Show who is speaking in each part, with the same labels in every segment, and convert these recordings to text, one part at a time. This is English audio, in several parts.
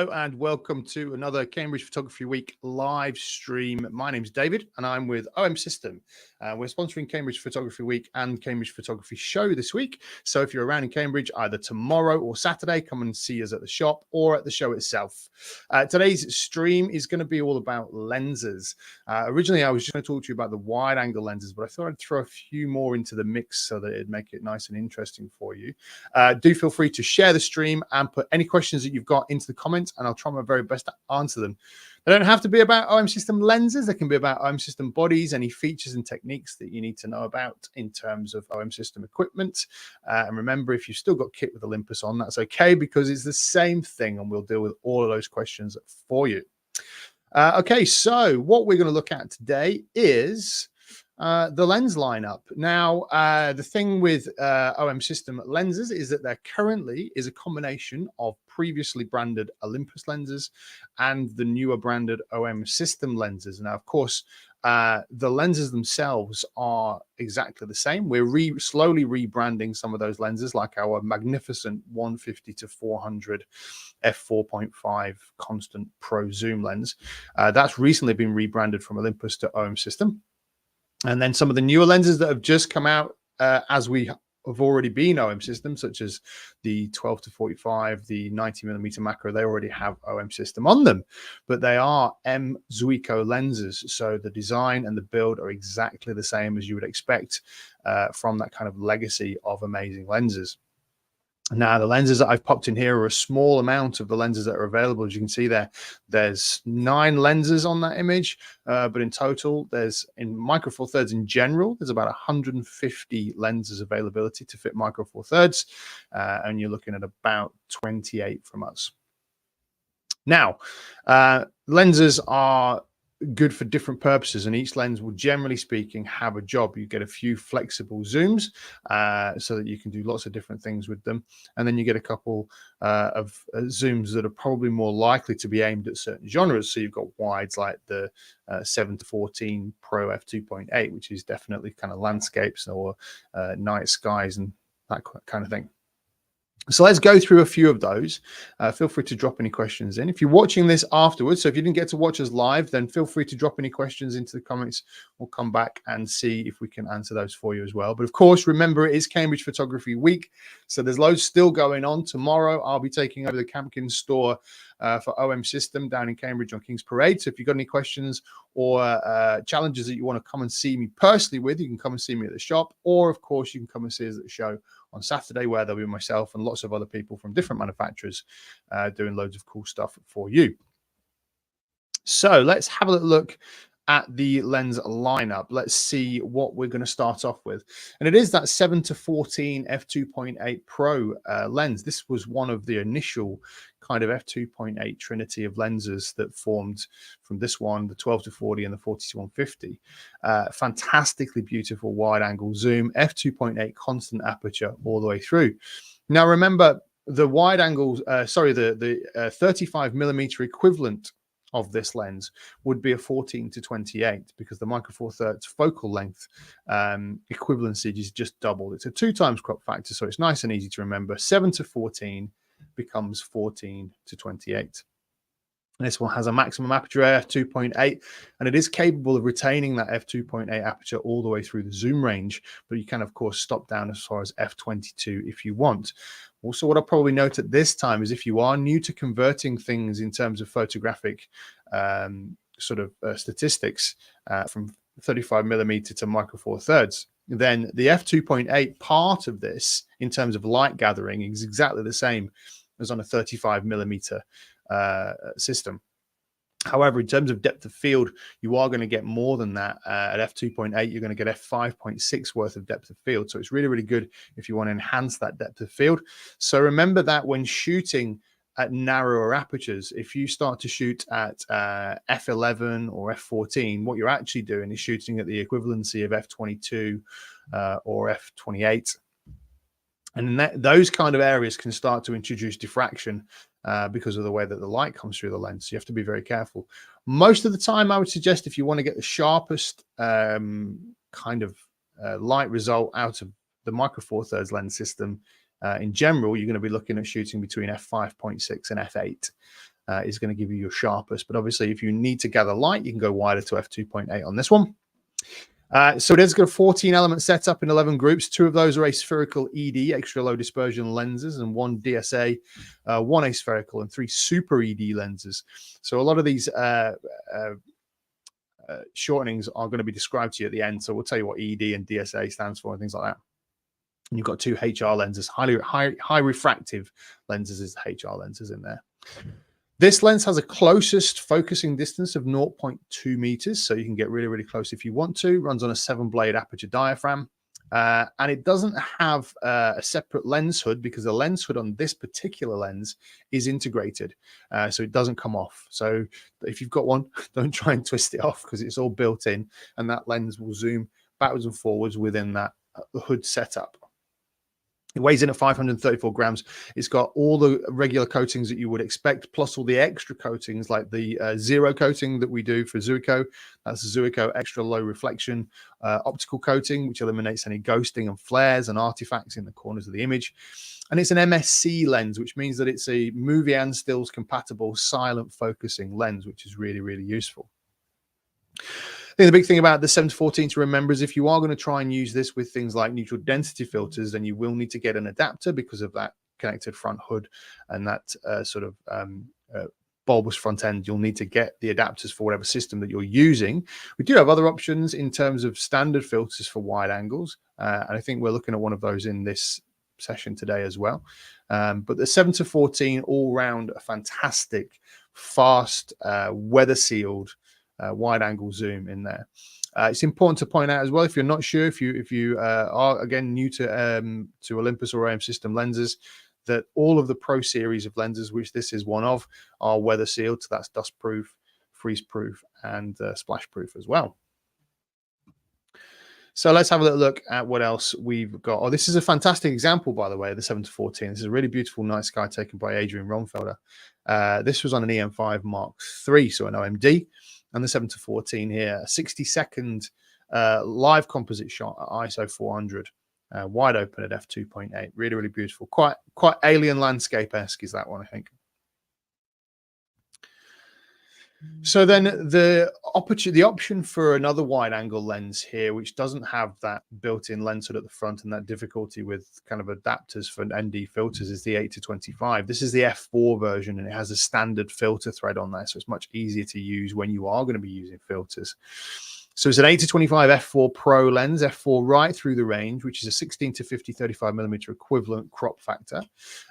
Speaker 1: Hello and welcome to another Cambridge Photography Week live stream. My name's David and I'm with OM System. We're sponsoring Cambridge Photography Week and Cambridge Photography Show this week. So if you're around in Cambridge, either tomorrow or Saturday, come and see us at the shop or at the show itself. Today's stream is going to be all about lenses. Originally, I was just going to talk to you about the wide angle lenses, but I thought I'd throw a few more into the mix so that it'd make it nice and interesting for you. Do feel free to share the stream and put any questions that you've got into the comments, and I'll try my very best to answer them. They don't have to be about OM System lenses. They can be about OM System bodies, any features and techniques that you need to know about in terms of OM System equipment. And remember, if you've still got kit with Olympus on, that's okay, because it's the same thing, and we'll deal with all of those questions for you. Okay, so what we're going to look at today is the lens lineup. Now, the thing with OM System lenses is that there currently is a combination of previously branded Olympus lenses and the newer branded OM System lenses. Now, of course, the lenses themselves are exactly the same. We're slowly rebranding some of those lenses, like our magnificent 150 to 400 f4.5 constant pro zoom lens. That's recently been rebranded from Olympus to OM System. And then some of the newer lenses that have just come out as we have already been OM System, such as the 12 to 45, the 90mm macro, they already have OM System on them, but they are M Zuiko lenses. So the design and the build are exactly the same as you would expect from that kind of legacy of amazing lenses. Now, the lenses that I've popped in here are a small amount of the lenses that are available. As you can see there, there's 9 lenses on that image, but in total, there's, in Micro Four Thirds in general, there's about 150 lenses availability to fit Micro Four Thirds, and you're looking at about 28 from us. Now, lenses are good for different purposes, and each lens will, generally speaking, have a job. You get a few flexible zooms so that you can do lots of different things with them, and then you get a couple of zooms that are probably more likely to be aimed at certain genres. So you've got wides like the 7 to 14 Pro f2.8, which is definitely kind of landscapes or night skies and that kind of thing. So let's go through a few of those. Feel free to drop any questions in. If you're watching this afterwards, so if you didn't get to watch us live, then feel free to drop any questions into the comments. We'll come back and see if we can answer those for you as well. But of course, remember, it is Cambridge Photography Week, so there's loads still going on. Tomorrow, I'll be taking over the Campkin store for OM System down in Cambridge on King's Parade. So if you've got any questions or challenges that you want to come and see me personally with, you can come and see me at the shop, or of course, you can come and see us at the show on Saturday, where there'll be myself and lots of other people from different manufacturers doing loads of cool stuff for you. So let's have a little look at the lens lineup. Let's see what we're going to start off with. And it is that 7 to 14 f2.8 Pro lens. This was one of the initial kind of f2.8 trinity of lenses that formed from this one, the 12 to 40 and the 40 to 150. Fantastically beautiful wide angle zoom, f2.8 constant aperture all the way through. Now remember, the wide angle, the 35mm equivalent of this lens would be a 14 to 28, because the Micro Four Thirds focal length equivalency is just doubled. It's a 2 times crop factor, so it's nice and easy to remember. 7 to 14 becomes 14 to 28. And this one has a maximum aperture f2.8, and it is capable of retaining that f2.8 aperture all the way through the zoom range, but you can of course stop down as far as f22 if you want. Also, what I'll probably note at this time is, if you are new to converting things in terms of photographic statistics from 35mm to Micro Four Thirds, then the f2.8 part of this in terms of light gathering is exactly the same as on a 35mm system. However, in terms of depth of field, you are going to get more than that. At f2.8, you're going to get f5.6 worth of depth of field. So it's really, really good if you want to enhance that depth of field. So remember that when shooting at narrower apertures, if you start to shoot at f11 or f14, what you're actually doing is shooting at the equivalency of f22 or f28. And those kind of areas can start to introduce diffraction because of the way that the light comes through the lens. So you have to be very careful. Most of the time, I would suggest, if you want to get the sharpest kind of light result out of the Micro Four Thirds lens system, in general, you're going to be looking at shooting between f5.6 and f8. is going to give you your sharpest. But obviously, if you need to gather light, you can go wider to f2.8 on this one. So it has got a 14 element setup in 11 groups. 2 of those are aspherical ED, extra low dispersion lenses, and 1 DSA, 1 aspherical, and 3 super ED lenses. So a lot of these shortenings are going to be described to you at the end. So we'll tell you what ED and DSA stands for and things like that. And you've got 2 HR lenses, high refractive lenses is the HR lenses in there. This lens has a closest focusing distance of 0.2 meters, so you can get really, really close if you want to. Runs on a 7-blade aperture diaphragm, and it doesn't have a separate lens hood because the lens hood on this particular lens is integrated, so it doesn't come off. So if you've got one, don't try and twist it off because it's all built in, and that lens will zoom backwards and forwards within that hood setup. It weighs in at 534 grams. It's got all the regular coatings that you would expect, plus all the extra coatings like the zero coating that we do for Zuiko. That's the Zuiko extra low reflection optical coating, which eliminates any ghosting and flares and artifacts in the corners of the image. And it's an MSC lens, which means that it's a movie and stills compatible silent focusing lens, which is really, really useful. I think the big thing about the 7-14 to remember is if you are going to try and use this with things like neutral density filters, then you will need to get an adapter because of that connected front hood and that sort of bulbous front end. You'll need to get the adapters for whatever system that you're using. We do have other options in terms of standard filters for wide angles, and I think we're looking at one of those in this session today as well. But the 7-14 all round a fantastic, fast, weather sealed wide angle zoom in there. It's important to point out as well, if you're not sure, if you are again new to Olympus or OM system lenses, that all of the Pro series of lenses, which this is one of, are weather sealed. So that's dust proof, freeze proof, and splash proof as well. So let's have a little look at what else we've got. Oh, this is a fantastic example, by the way, of the 7-14. This is a really beautiful night sky taken by Adrian Ronfelder. This was on an EM5 Mark III, so an OMD. And the 7-14 here, a 60-second live composite shot at ISO 400, wide open at f2.8. Really, really beautiful. Quite alien landscape-esque is that one, I think. So then the option for another wide angle lens here, which doesn't have that built-in lens hood at the front and that difficulty with kind of adapters for ND filters, is the 8-25. This is the f4 version, and it has a standard filter thread on there, so it's much easier to use when you are going to be using filters. So it's an 8-25 f4 Pro lens, f4 right through the range, which is a 16 to 50 35mm equivalent crop factor.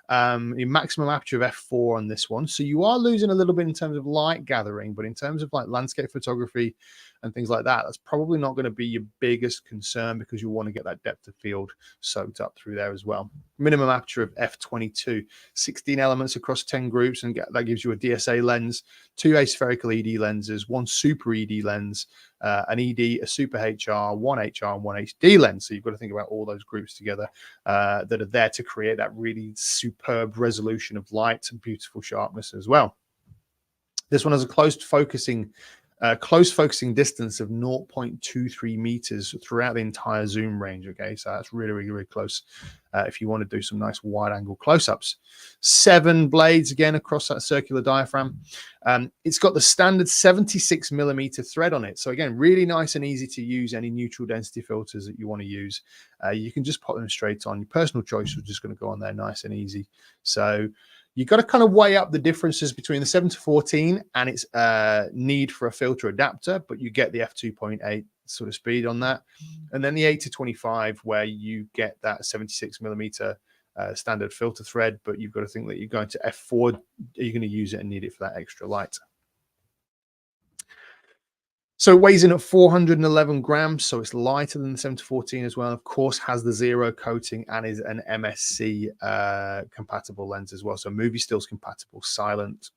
Speaker 1: The maximum aperture of f4 on this one. So you are losing a little bit in terms of light gathering, but in terms of like landscape photography and things like that, that's probably not going to be your biggest concern because you want to get that depth of field soaked up through there as well. Minimum aperture of f22, 16 elements across 10 groups, and that gives you a DSA lens, 2 aspherical ED lenses, 1 super ED lens, an ED, a super HR, 1 HR, and 1 HD lens. So you've got to think about all those groups together that are there to create that really superb resolution of light and beautiful sharpness as well. This one has a close focusing distance of 0.23 meters throughout the entire zoom range. Okay, so that's really, really, really close if you want to do some nice wide angle close-ups. 7 blades again across that circular diaphragm. It's got the standard 76mm thread on it, so again, really nice and easy to use any neutral density filters that you want to use. You can just pop them straight on. Your personal choice is just going to go on there nice and easy. So you've got to kind of weigh up the differences between the 7-14 and its need for a filter adapter, but you get the f2.8 sort of speed on that. And then the 8-25, where you get that 76mm standard filter thread, but you've got to think that you're going to f4, you're going to use it and need it for that extra light. So it weighs in at 411 grams, so it's lighter than the 7-14 as well. Of course, has the zero coating and is an MSC compatible lens as well. So movie stills compatible, silent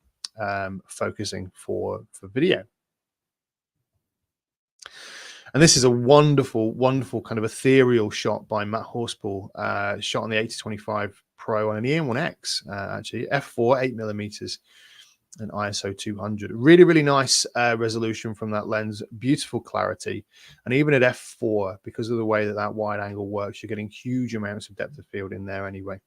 Speaker 1: focusing for video. And this is a wonderful, wonderful kind of ethereal shot by Matt Horspool, shot on the 8-25 Pro on an EM1X, actually, f4, 8mm. And ISO 200. Really, really nice resolution from that lens, beautiful clarity. And even at f4, because of the way that that wide angle works, you're getting huge amounts of depth of field in there anyway.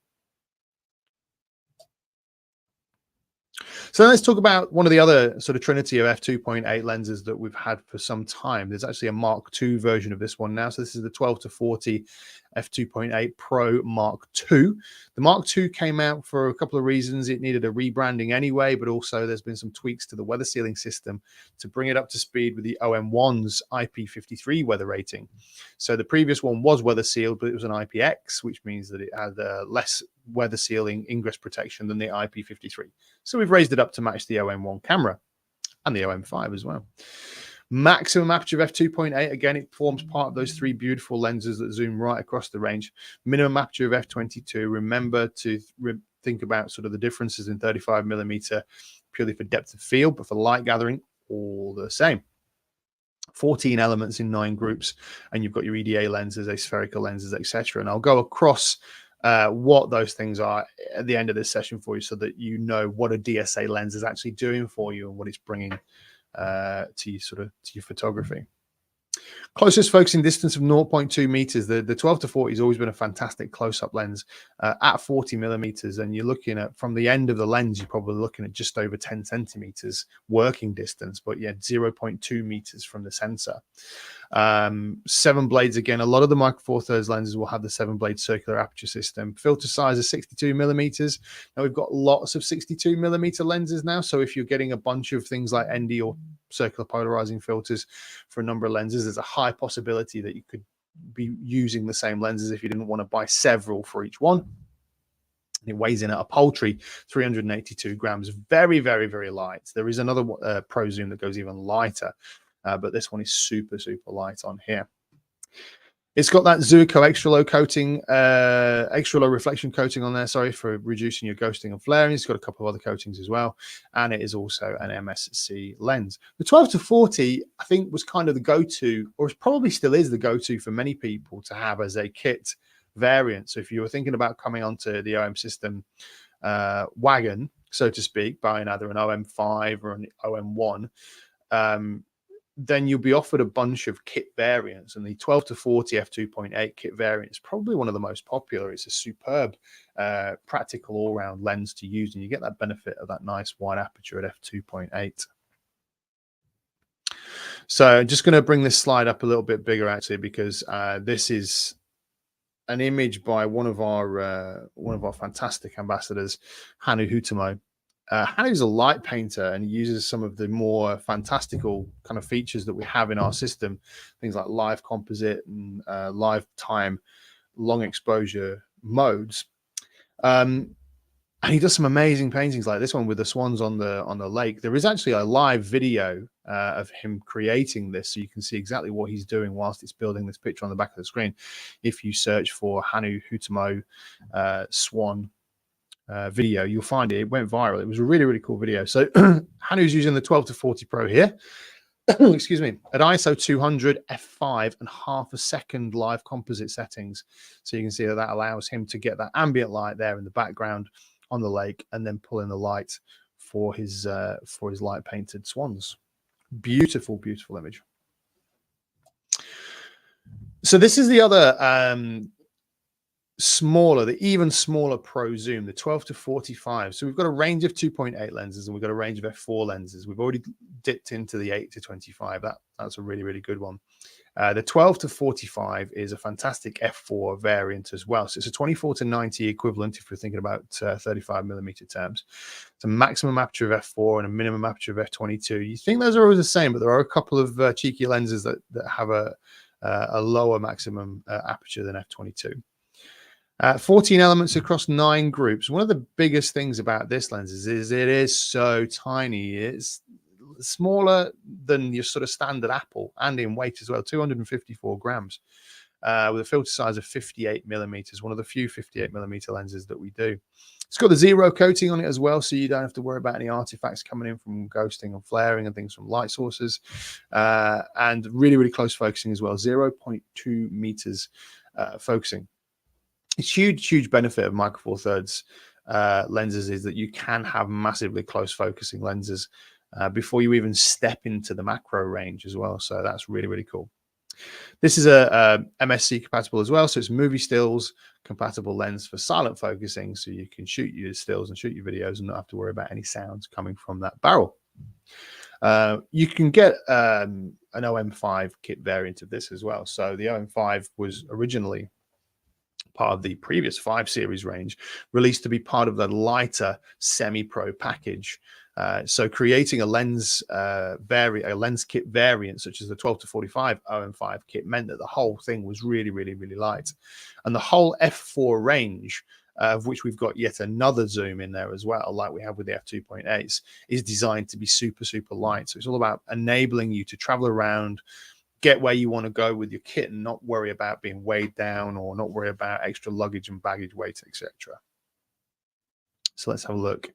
Speaker 1: So let's talk about one of the other sort of trinity of f2.8 lenses that we've had for some time. There's actually a Mark II version of this one now. So this is the 12 to 40 f2.8 Pro Mark II. The Mark II came out for a couple of reasons. It needed a rebranding anyway, but also there's been some tweaks to the weather sealing system to bring it up to speed with the OM1's IP53 weather rating. So the previous one was weather sealed, but it was an IPX, which means that it had less weather sealing ingress protection than the IP53. So we've raised it up to match the OM1 camera and the OM5 as well. Maximum aperture of f2.8, again, it forms part of those three beautiful lenses that zoom right across the range. Minimum aperture of f22, remember to think about sort of the differences in 35mm purely for depth of field, but for light gathering, all the same. 14 elements in 9 groups, and you've got your EDA lenses, aspherical lenses, etc. And I'll go across what those things are at the end of this session for you, so that you know what a DSA lens is actually doing for you and what it's bringing to your photography. Closest focusing distance of 0.2 meters. The 12 to 40 has always been a fantastic close-up lens at 40mm, and you're looking at, from the end of the lens, you're probably looking at just over 10 centimeters working distance, but yeah, 0.2 meters from the sensor. 7 blades again. A lot of the Micro Four Thirds lenses will have the 7-blade circular aperture system. Filter size is 62mm. Now we've got lots of 62mm lenses now, so if you're getting a bunch of things like ND or circular polarizing filters for a number of lenses, there's a high possibility that you could be using the same lenses if you didn't want to buy several for each one. It weighs in at a paltry 382 grams. Very, very, very light. There is another Pro Zoom that goes even lighter, but this one is super, super light on here. It's got that Zuico extra low coating, extra low reflection coating on there, sorry, for reducing your ghosting and flaring. It's got a couple of other coatings as well, and it is also an MSC lens. The 12 to 40, I think, was kind of the go-to, or probably still is the go-to for many people to have as a kit variant. So if you were thinking about coming onto the OM system wagon, so to speak, buying either an OM5 or an OM1, then you'll be offered a bunch of kit variants, and the 12 to 40 f2.8 kit variant is probably one of the most popular. It's a superb, practical all-round lens to use, and you get that benefit of that nice wide aperture at f2.8. So I'm just going to bring this slide up a little bit bigger, actually, because this is an image by one of our fantastic ambassadors, Hanu Hutamo. Hanu's a light painter, and he uses some of the more fantastical kind of features that we have in our system, things like live composite and live time, long exposure modes. And he does some amazing paintings like this one with the swans on the lake. There is actually a live video of him creating this, so you can see exactly what he's doing whilst it's building this picture on the back of the screen. If you search for Hanu Hutamo swan video, you'll find it. It went viral. It was a really, really cool video. So Hanu's using the 12 to 40 Pro here. Excuse me, at ISO 200 f5 and half a second live composite settings. So you can see that that allows him to get that ambient light there in the background on the lake, and then pull in the light for his light painted swans. Beautiful, beautiful image. So this is the other smaller, the even smaller Pro Zoom, the 12 to 45. So we've got a range of 2.8 lenses, and we've got a range of f4 lenses. We've already dipped into the 8 to 25. That's a really, really good one. The 12 to 45 is a fantastic f4 variant as well. So it's a 24 to 90 equivalent if you're thinking about 35mm terms. It's a maximum aperture of f4 and a minimum aperture of f22. You think those are always the same, but there are a couple of cheeky lenses that have a lower maximum aperture than f22. 14 elements across 9 groups. One of the biggest things about this lens is it is so tiny. It's smaller than your sort of standard Apple, and in weight as well, 254 grams, with a filter size of 58mm, one of the few 58mm lenses that we do. It's got the zero coating on it as well, so you don't have to worry about any artifacts coming in from ghosting and flaring and things from light sources, and really, really close focusing as well, 0.2 meters focusing. It's huge benefit of Micro Four Thirds lenses is that you can have massively close focusing lenses before you even step into the macro range as well. So that's really, really cool. This is a MSC compatible as well, so it's movie stills compatible lens for silent focusing, so you can shoot your stills and shoot your videos and not have to worry about any sounds coming from that barrel. You can get an OM5 kit variant of this as well. So the OM5 was originally part of the previous 5 series range, released to be part of the lighter semi-pro package. So creating a lens kit variant such as the 12 to 45 OM5 kit meant that the whole thing was really, really, really light. And the whole f4 range, of which we've got yet another zoom in there as well, like we have with the f2.8s, is designed to be super, super light. So it's all about enabling you to travel around, get where you want to go with your kit, and not worry about being weighed down or not worry about extra luggage and baggage weight, etc. So let's have a look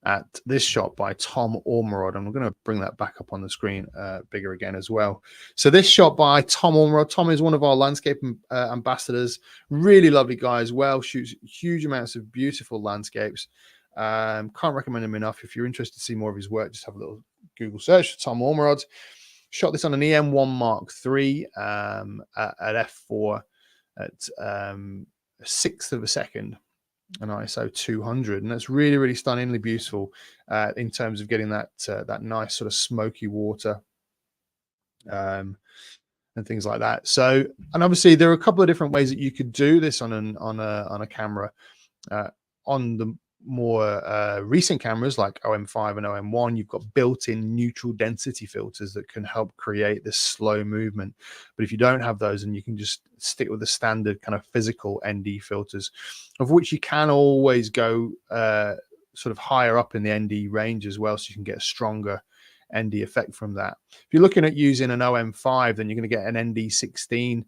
Speaker 1: at this shot by Tom Ormerod. I'm going to bring that back up on the screen bigger again as well. So this shot by Tom Ormerod. Tom is one of our landscape ambassadors. Really lovely guy as well. Shoots huge amounts of beautiful landscapes. Can't recommend him enough. If you're interested to see more of his work, just have a little Google search for Tom Ormerod. Shot this on an EM1 Mark III at f4 at a sixth of a second, an ISO 200, and that's really, really stunningly beautiful in terms of getting that that nice sort of smoky water and things like that. So, and obviously there are a couple of different ways that you could do this on a camera. On the more recent cameras like OM5 and OM1, you've got built-in neutral density filters that can help create this slow movement. But if you don't have those, and you can just stick with the standard kind of physical ND filters, of which you can always go sort of higher up in the ND range as well, so you can get a stronger ND effect from that. If you're looking at using an OM5, then you're going to get an ND16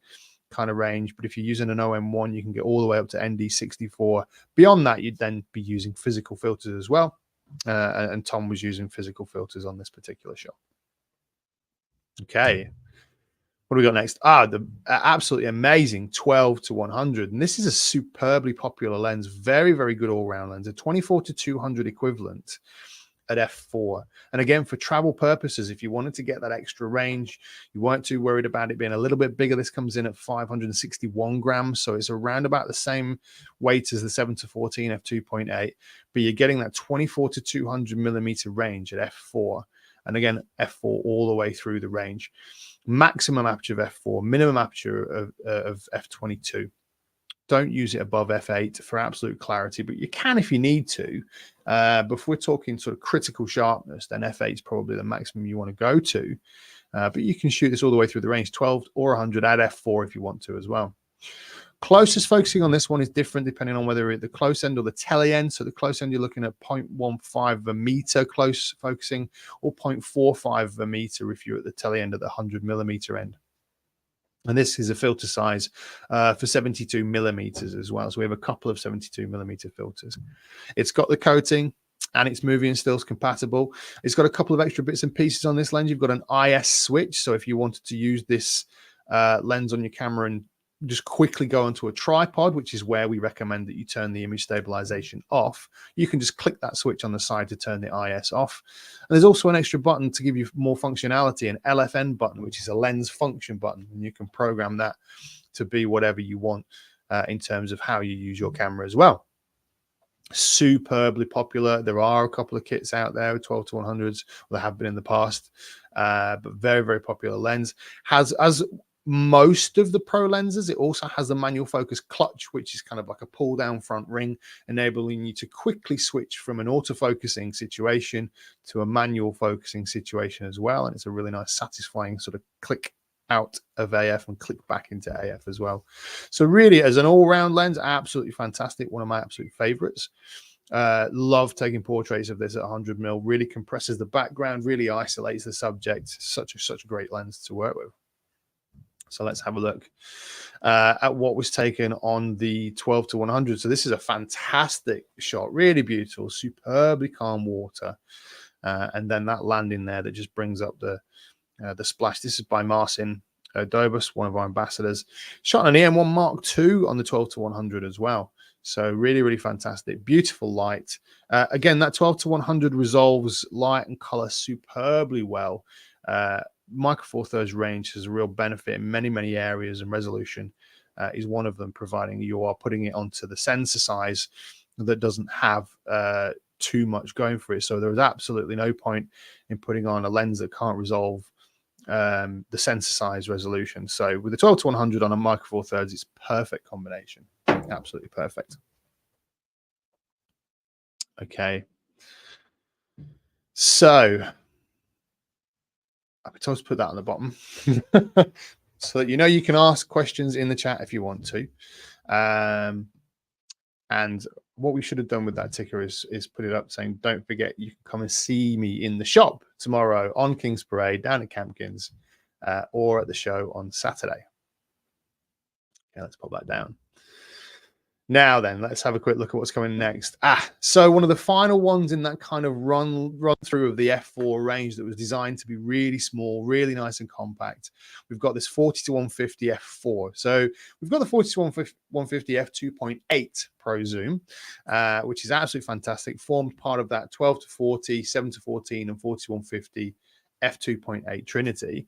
Speaker 1: kind of range, but if you're using an OM1, you can get all the way up to ND64. Beyond that, you'd then be using physical filters as well, and Tom was using physical filters on this particular shot. Okay, what do we got next? The absolutely amazing 12 to 100, and this is a superbly popular lens, very, very good all-round lens, a 24 to 200 equivalent at f4. And again, for travel purposes, if you wanted to get that extra range, you weren't too worried about it being a little bit bigger. This comes in at 561 grams, so it's around about the same weight as the 7 to 14 f2.8, but you're getting that 24 to 200 millimeter range at f4. And again, f4 all the way through the range. Maximum aperture of f4, minimum aperture of f22. Don't use it above f8 for absolute clarity, but you can if you need to. But if we're talking sort of critical sharpness, then f8 is probably the maximum you want to go to. But you can shoot this all the way through the range, 12 or 100 at f4 if you want to as well. Closest focusing on this one is different depending on whether you're at the close end or the tele end. So the close end, you're looking at 0.15 of a meter close focusing, or 0.45 of a meter if you're at the tele end at the 100 millimeter end. And this is a filter size for 72 millimeters as well. So we have a couple of 72 millimeter filters. It's got the coating and it's movie and stills compatible. It's got a couple of extra bits and pieces on this lens. You've got an IS switch. So if you wanted to use this lens on your camera and just quickly go onto a tripod, which is where we recommend that you turn the image stabilization off, you can just click that switch on the side to turn the IS off. And there's also an extra button to give you more functionality, an LFN button, which is a lens function button, and you can program that to be whatever you want in terms of how you use your camera as well. Superbly popular. There are a couple of kits out there with 12 to 100s, there have been in the past, but very, very popular lens. As most of the pro lenses, it also has a manual focus clutch, which is kind of like a pull down front ring, enabling you to quickly switch from an autofocusing situation to a manual focusing situation as well. And it's a really nice, satisfying sort of click out of AF and click back into AF as well. So really, as an all-round lens, absolutely fantastic. One of my absolute favorites. Love taking portraits of this at 100 mil. Really compresses the background, really isolates the subject. Such a great lens to work with. So let's have a look at what was taken on the 12 to 100. So this is a fantastic shot, really beautiful, superbly calm water, and then that landing there that just brings up the splash. This is by Marcin Dobus, one of our ambassadors. Shot an EM1 Mark II on the 12 to 100 as well. So really, really fantastic, beautiful light. Again, that 12 to 100 resolves light and color superbly well. Micro Four Thirds range has a real benefit in many areas, and resolution is one of them, providing you are putting it onto the sensor size that doesn't have too much going for it. So there is absolutely no point in putting on a lens that can't resolve the sensor size resolution. So with the 12 to 100 on a Micro Four Thirds, it's perfect combination. Absolutely perfect. Okay. So I've been told to put that on the bottom so that you can ask questions in the chat if you want to. And what we should have done with that ticker is put it up saying, don't forget, you can come and see me in the shop tomorrow on King's Parade, down at Campkins, or at the show on Saturday. Okay, let's pop that down. Now then, let's have a quick look at what's coming next. So one of the final ones in that kind of run through of the F4 range that was designed to be really small, really nice and compact. We've got this 40 to 150 F4. So we've got the 40 to 150 F2.8 Pro Zoom, which is absolutely fantastic. Formed part of that 12 to 40, 7 to 14, and 40 to 150 F2.8 Trinity.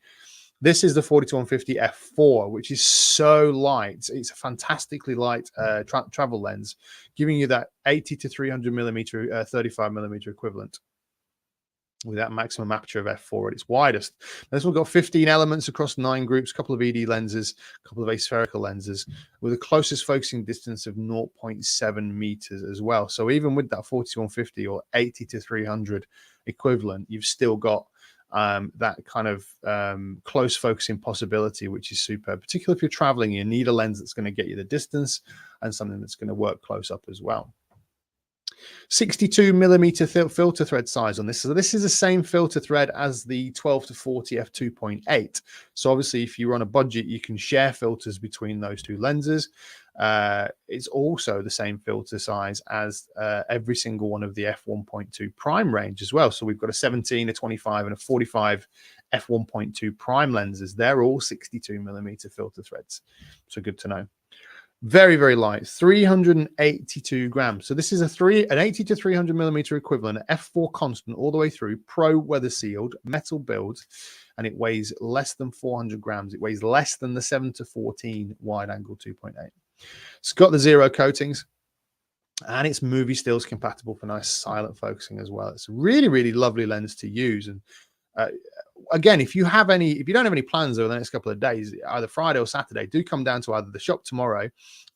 Speaker 1: This is the 40 to 150 F4, which is so light. It's a fantastically light travel lens, giving you that 80 to 300 millimeter, 35 millimeter equivalent with that maximum aperture of F4 at its widest. Now, this one got 15 elements across 9 groups, a couple of ED lenses, a couple of aspherical lenses, with a closest focusing distance of 0.7 meters as well. So even with that 40 to 150 or 80 to 300 equivalent, you've still got that kind of close focusing possibility, which is superb, particularly if you're traveling. You need a lens that's going to get you the distance and something that's going to work close up as well. 62 millimeter filter thread size on this. So this is the same filter thread as the 12 to 40 f2.8. So obviously, if you're on a budget, you can share filters between those two lenses. It's also the same filter size as every single one of the f1.2 prime range as well. So we've got a 17, a 25, and a 45 f1.2 prime lenses. They're all 62 millimeter filter threads. So good to know. Very, very light, 382 grams. So this is an 80 to 300 millimeter equivalent, f4 constant all the way through, pro weather sealed, metal build, and it weighs less than 400 grams. It weighs less than the 7 to 14 wide angle 2.8. It's got the zero coatings, and it's movie stills compatible for nice silent focusing as well. It's a really, really lovely lens to use. And again, if you don't have any plans over the next couple of days, either Friday or Saturday, do come down to either the shop tomorrow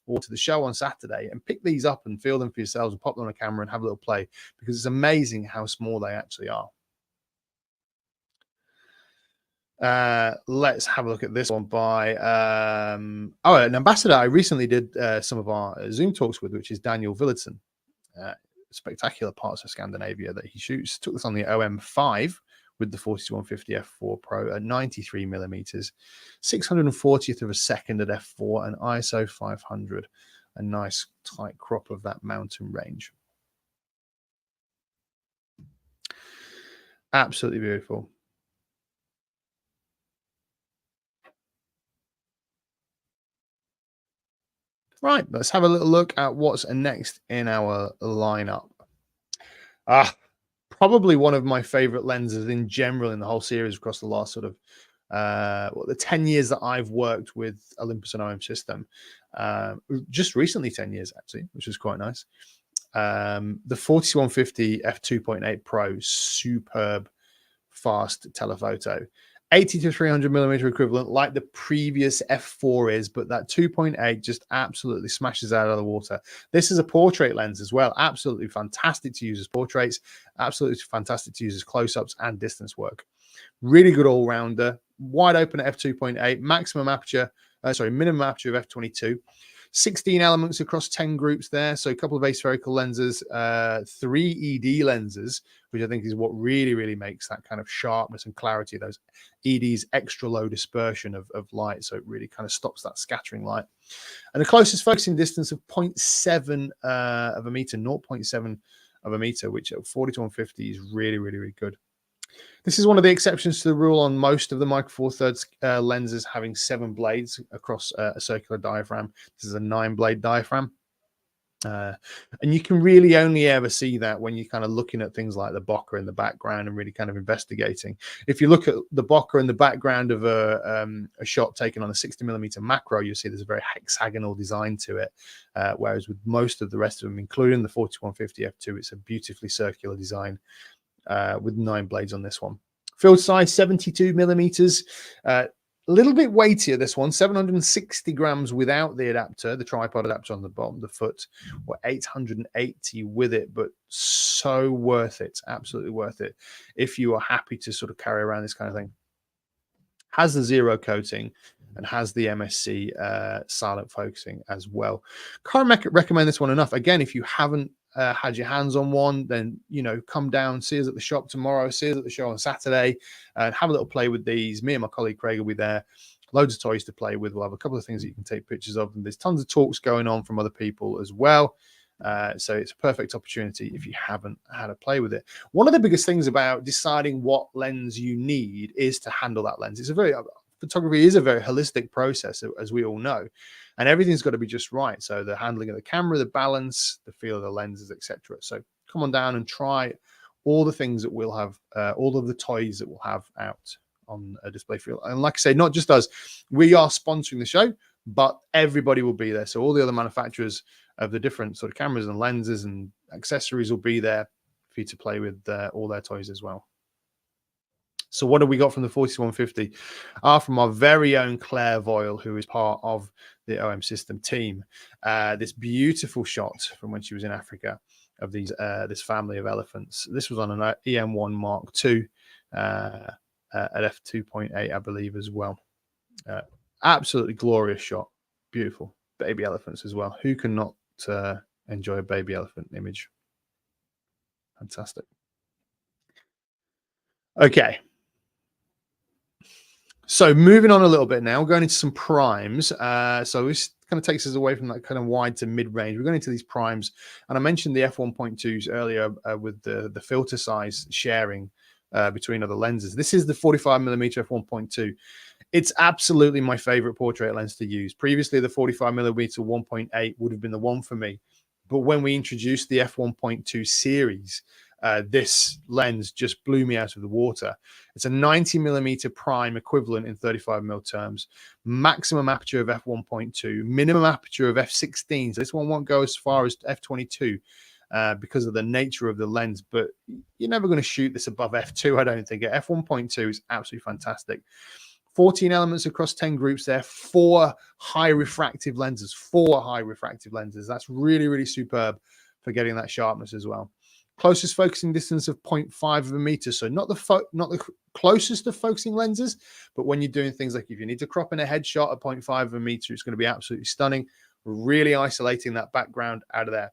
Speaker 1: or to the show on Saturday and pick these up and feel them for yourselves and pop them on a camera and have a little play, because it's amazing how small they actually are. Let's have a look at this one by an ambassador I recently did some of our Zoom talks with, which is Daniel Villadsen. Spectacular parts of Scandinavia that he shoots. Took this on the OM5 with the 40 to 150 f4 Pro at 93 millimeters, 640th of a second at f4, and ISO 500. A nice tight crop of that mountain range. Absolutely beautiful. Right, let's have a little look at what's next in our lineup. Probably one of my favorite lenses in general in the whole series across the last sort of the 10 years that I've worked with Olympus and OM System. Just recently 10 years actually, which was quite nice. The 4150 f2.8 Pro, superb fast telephoto. 80 to 300 millimeter equivalent, like the previous f4 is, but that 2.8 just absolutely smashes out of the water. This is a portrait lens as well. Absolutely fantastic to use as portraits. Absolutely fantastic to use as close-ups and distance work. Really good all-rounder. Wide open at f2.8. Minimum aperture of f22. 16 elements across 10 groups there. So a couple of aspherical lenses, 3 ED lenses, which I think is what really, really makes that kind of sharpness and clarity of those EDs, extra low dispersion of light. So it really kind of stops that scattering light. And the closest focusing distance of 0.7 of a meter, 0.7 of a meter, which at 40 to 150 is really, really, really good. This is one of the exceptions to the rule on most of the Micro Four Thirds lenses having 7 blades across a circular diaphragm. This is a 9-blade diaphragm. Uh, and you can really only ever see that when you're kind of looking at things like the bokeh in the background and really kind of investigating. If you look at the bokeh in the background of a shot taken on a 60mm macro, you'll see there's a very hexagonal design to it. Whereas with most of the rest of them, including the 4150 f2, it's a beautifully circular design with 9 blades on this one. Field size 72mm. A little bit weightier, this one, 760 grams without the adapter, the tripod adapter on the bottom, the foot, or 880 with it, but so worth it, absolutely worth it if you are happy to sort of carry around this kind of thing. Has the zero coating and has the MSC silent focusing as well. Can't recommend this one enough. Again, if you haven't had your hands on one, then come down, see us at the shop tomorrow, see us at the show on Saturday, and have a little play with these. Me and my colleague Craig will be there. Loads of toys to play with. We'll have a couple of things that you can take pictures of, and there's tons of talks going on from other people as well. So it's a perfect opportunity if you haven't had a play with it. One of the biggest things about deciding what lens you need is to handle that lens. Photography is a very holistic process, as we all know, and everything's got to be just right. So the handling of the camera, the balance, the feel of the lenses, etc. So come on down and try all the things that we'll have, all of the toys that we'll have out on a display field. And like I say, not just us, we are sponsoring the show, but everybody will be there. So all the other manufacturers of the different sort of cameras and lenses and accessories will be there for you to play with all their toys as well. So what have we got from the 4150? From our very own Claire Voyle, who is part of the OM System team. This beautiful shot from when she was in Africa of this family of elephants. This was on an EM1 Mark II at f2.8, I believe, as well. Absolutely glorious shot. Beautiful. Baby elephants as well. Who can not enjoy a baby elephant image? Fantastic. Okay. So moving on a little bit now, going into some primes. So this kind of takes us away from that kind of wide to mid-range. We're going into these primes. And I mentioned the f1.2s earlier with the filter size sharing between other lenses. This is the 45mm f1.2. It's absolutely my favorite portrait lens to use. Previously, the 45mm 1.8 would have been the one for me. But when we introduced the f1.2 series, this lens just blew me out of the water. It's a 90mm prime equivalent in 35mm terms, maximum aperture of f1.2, minimum aperture of f16. So this one won't go as far as f22 because of the nature of the lens, but you're never going to shoot this above f2, I don't think. F1.2 is absolutely fantastic. 14 elements across 10 groups there, 4 high refractive lenses, That's really, really superb for getting that sharpness as well. Closest focusing distance of 0.5 of a meter. So not the closest of focusing lenses, but when you're doing things like if you need to crop in a headshot at 0.5 of a meter, it's going to be absolutely stunning. Really isolating that background out of there.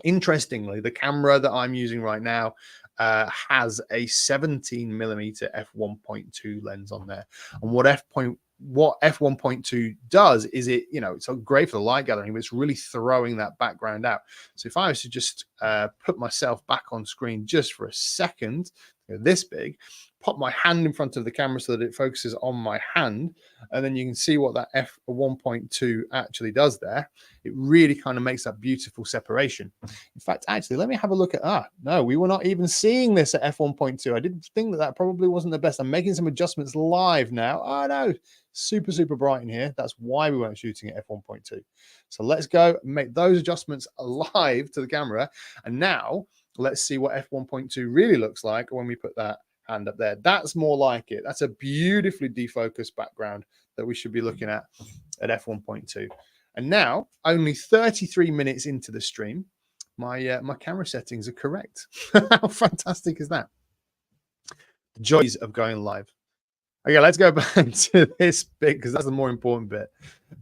Speaker 1: Interestingly, the camera that I'm using right now has a 17mm f1.2 lens on there. And what f1.2 does is it's great for the light gathering, but it's really throwing that background out. So if I was to just put myself back on screen just for a second, this big, pop my hand in front of the camera so that it focuses on my hand, and then you can see what that f1.2 actually does there. It really kind of makes that beautiful separation. In fact, actually, let me have a look at no, we were not even seeing this at f1.2. I did think that probably wasn't the best. I'm making some adjustments live now. Oh no, super bright in here. That's why we weren't shooting at f1.2. So let's go and make those adjustments live to the camera, and now let's see what f1.2 really looks like when we put that hand up there. That's more like it. That's a beautifully defocused background that we should be looking at f1.2. And now, only 33 minutes into the stream, my camera settings are correct. How fantastic is that? The joys of going live. Okay, let's go back to this bit because that's the more important bit.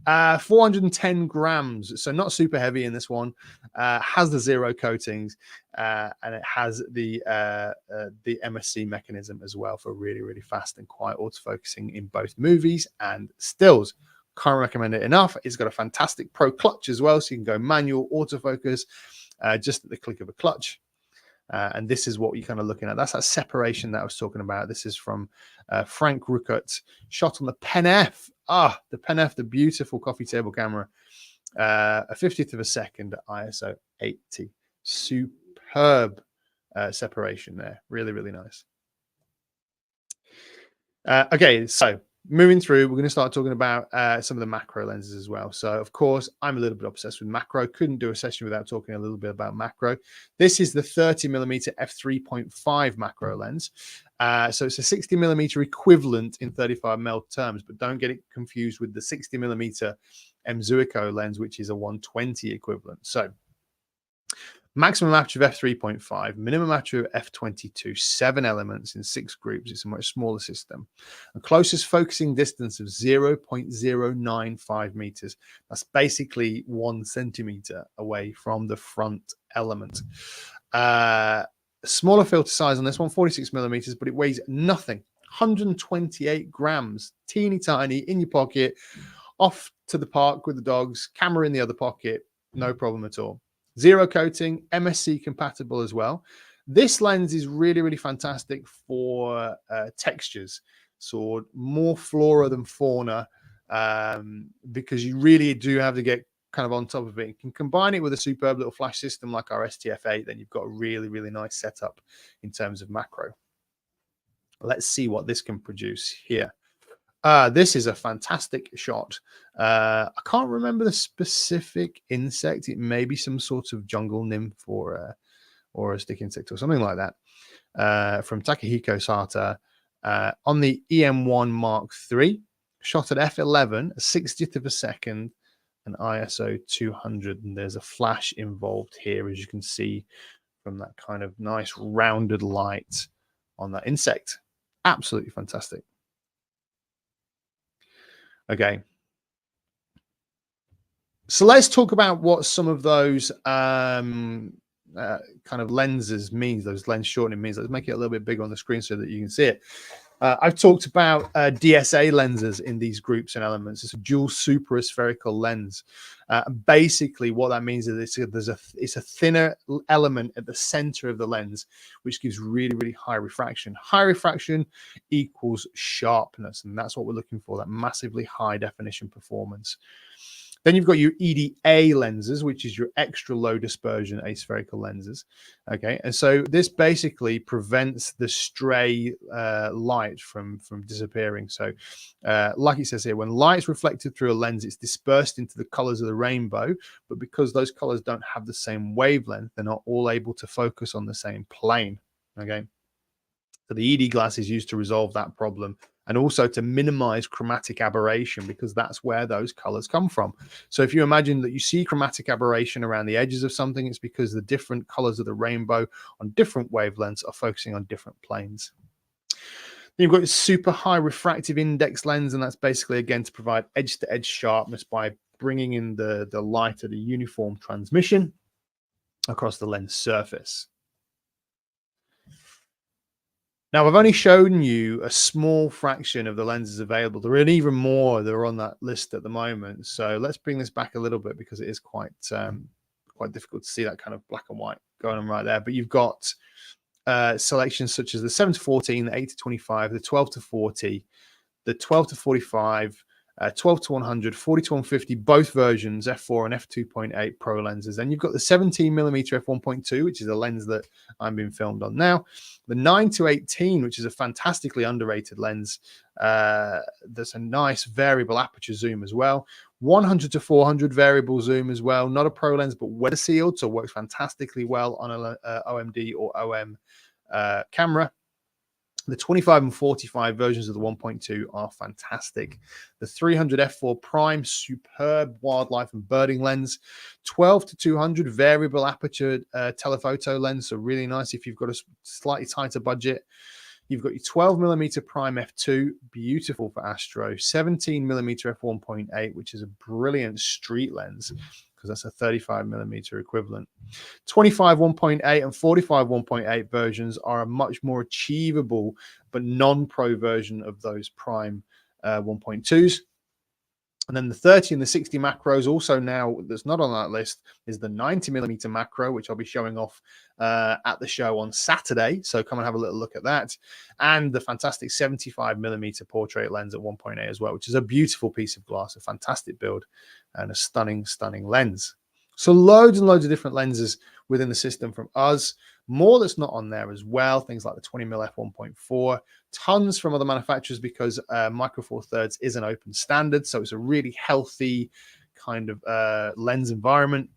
Speaker 1: 410 grams, so not super heavy in this one. Has the zero coatings, and it has the MSC mechanism as well for really, really fast and quiet autofocusing in both movies and stills. Can't recommend it enough. It's got a fantastic pro clutch as well, so you can go manual autofocus just at the click of a clutch. And this is what you're kind of looking at. That's that separation that I was talking about. This is from Frank Ruckert, shot on the Pen F. The Pen F, the beautiful coffee table camera. a 50th of a second at ISO 80. Superb separation there. Really, really nice. Okay, so moving through, we're going to start talking about some of the macro lenses as well. So, of course, I'm a little bit obsessed with macro. Couldn't do a session without talking a little bit about macro. This is the 30mm f3.5 macro lens. So it's a 60mm equivalent in 35mm terms, but don't get it confused with the 60mm Zuiko lens, which is a 120 equivalent. So maximum aperture of f3.5, minimum aperture of f22, 7 elements in 6 groups. It's a much smaller system. The closest focusing distance of 0.095 meters. That's basically 1 centimeter away from the front element. Smaller filter size on this one, 46 millimeters, but it weighs nothing. 128 grams, teeny tiny, in your pocket, off to the park with the dogs, camera in the other pocket, no problem at all. Zero coating, MSC compatible as well. This lens is really, really fantastic for textures. So more flora than fauna, because you really do have to get kind of on top of it. You can combine it with a superb little flash system like our STF8, then you've got a really, really nice setup in terms of macro. Let's see what this can produce here. This is a fantastic shot. I can't remember the specific insect. It may be some sort of jungle nymph or a stick insect or something like that, from Takahiko Sata, on the EM1 Mark III, shot at f11, a 60th of a second, and ISO 200. And there's a flash involved here, as you can see from that kind of nice rounded light on that insect. Absolutely fantastic. Okay. So let's talk about what some of those kind of lenses means, those lens shortening means. Let's make it a little bit bigger on the screen so that you can see it. I've talked about DSA lenses in these groups and elements. It's a dual superaspherical lens. Basically, what that means is it's a thinner element at the center of the lens, which gives really, really high refraction. High refraction equals sharpness, and that's what we're looking for, that massively high definition performance. Then you've got your EDA lenses, which is your extra low dispersion aspherical lenses. Okay, and so this basically prevents the stray light from disappearing. So like it says here, when light's reflected through a lens, it's dispersed into the colors of the rainbow, but because those colors don't have the same wavelength, they're not all able to focus on the same plane. Okay, so the ED glass is used to resolve that problem, and also to minimize chromatic aberration, because that's where those colors come from. So if you imagine that you see chromatic aberration around the edges of something, it's because the different colors of the rainbow on different wavelengths are focusing on different planes. Then you've got a super high refractive index lens, and that's basically, again, to provide edge-to-edge sharpness by bringing in the light at a uniform transmission across the lens surface. Now, I've only shown you a small fraction of the lenses available. There are even more that are on that list at the moment. So let's bring this back a little bit, because it is quite difficult to see that kind of black and white going on right there. But you've got selections such as the 7-14, the 8-25, the 12-40, the 12-45, 12-100, 40-150, both versions, f4 and f2.8 Pro lenses. Then you've got the 17mm f1.2, which is a lens that I'm being filmed on now. The 9-18, which is a fantastically underrated lens. There's a nice variable aperture zoom as well. 100-400 variable zoom as well. Not a Pro lens, but weather sealed, so works fantastically well on a OMD or OM camera. The 25 and 45 versions of the 1.2 are fantastic. The 300 f4 prime, superb wildlife and birding lens. 12-200 variable aperture telephoto lens, so really nice if you've got a slightly tighter budget. You've got your 12mm prime f2, beautiful for astro. 17mm f1.8, which is a brilliant street lens, because that's a 35mm equivalent. 25 1.8 and 45 1.8 versions are a much more achievable but non-pro version of those prime 1.2s. And then the 30 and the 60 macros also now that's not on that list is the 90mm macro, which I'll be showing off at the show on Saturday. So come and have a little look at that. And the fantastic 75mm portrait lens at 1.8 as well, which is a beautiful piece of glass, a fantastic build and a stunning, stunning lens. So loads and loads of different lenses within the system from us. More that's not on there as well. Things like the 20mm f1.4, tons from other manufacturers because Micro Four Thirds is an open standard. So it's a really healthy kind of lens environment.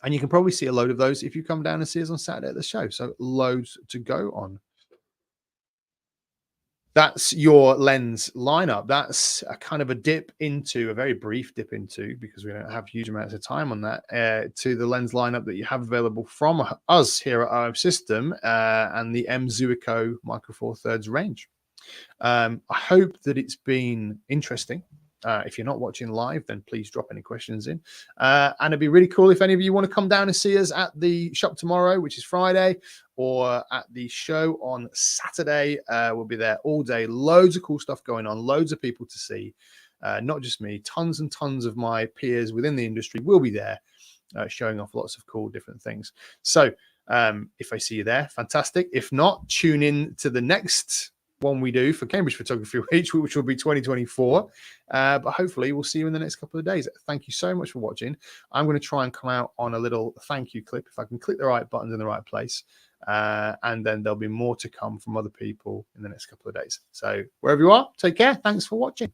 Speaker 1: And you can probably see a load of those if you come down and see us on Saturday at the show. So loads to go on. That's your lens lineup. That's a kind of a very brief dip into, because we don't have huge amounts of time on that, to the lens lineup that you have available from us here at OM System and the M Zuiko Micro Four Thirds range. I hope that it's been interesting. If you're not watching live, then please drop any questions in. And it'd be really cool if any of you want to come down and see us at the shop tomorrow, which is Friday, or at the show on Saturday. We'll be there all day. Loads of cool stuff going on. Loads of people to see. Not just me. Tons and tons of my peers within the industry will be there, showing off lots of cool different things. So if I see you there, fantastic. If not, tune in to the next one we do for Cambridge Photography Week, which will be 2024. But hopefully we'll see you in the next couple of days. Thank you so much for watching. I'm going to try and come out on a little thank you clip if I can click the right buttons in the right place. And then there'll be more to come from other people in the next couple of days. So wherever you are, take care. Thanks for watching.